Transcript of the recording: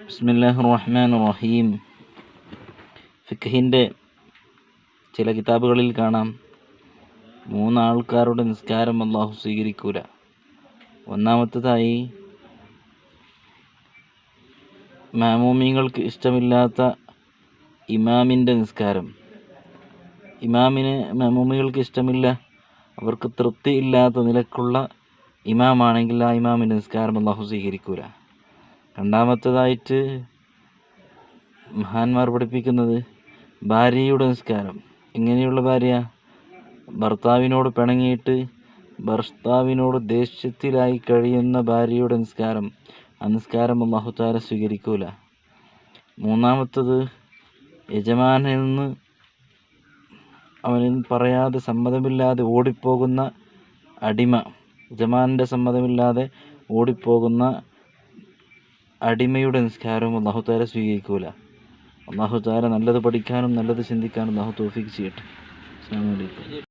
ബിസ്മില്ലാഹിർ റഹ്മാനിർ റഹീം. ഫിഖ്ഹിൻ്റെ ചില കിതാബുകളിൽ കാണാം, 3 ആൾക്കാരുടെ നിസ്കാരം അല്ലാഹു സ്വീകരിക്കൂല. ഒന്നാമത്തേതായി മഅമൂമിങ്ങൾക്ക് ഇഷ്ടമില്ലാത്ത ഇമാമിൻ്റെ നിസ്കാരം. ഇമാമിന് മഅമൂമികൾക്ക് ഇഷ്ടമില്ല, അവർക്ക് തൃപ്തി ഇല്ലാത്ത നിലക്കുള്ള ഇമാമാണെങ്കിൽ ആ ഇമാമിൻ്റെ നിസ്കാരം അല്ലാഹു സ്വീകരിക്കൂല. രണ്ടാമത്തേതായിട്ട് മഹാന്മാർ പഠിപ്പിക്കുന്നത് ഭാര്യയുടെ നിസ്കാരം. എങ്ങനെയുള്ള ഭാര്യ? ഭർത്താവിനോട് പിണങ്ങിയിട്ട് ഭർത്താവിനോട് ദേഷ്യത്തിലായി കഴിയുന്ന ഭാര്യയുടെ നിസ്കാരം, ആ നിസ്കാരം അല്ലാഹു തആല സ്വീകരിക്കൂല. മൂന്നാമത്തത് യജമാനിൽ നിന്ന് അവനിൽ പറയാതെ സമ്മതമില്ലാതെ ഓടിപ്പോകുന്ന അടിമ. യജമാനൻ്റെ സമ്മതമില്ലാതെ ഓടിപ്പോകുന്ന അടിമയുടെ നിസ്കാരവും അല്ലാഹു തആല സ്വീകരിക്കൂല. അല്ലാഹു തആല നല്ലത് പഠിക്കാനും നല്ലത് ചിന്തിക്കാനും അല്ലാഹു തൗഫീഖ് ചെയ്യട്ടെ. അസ്സലാമു അലൈക്കും.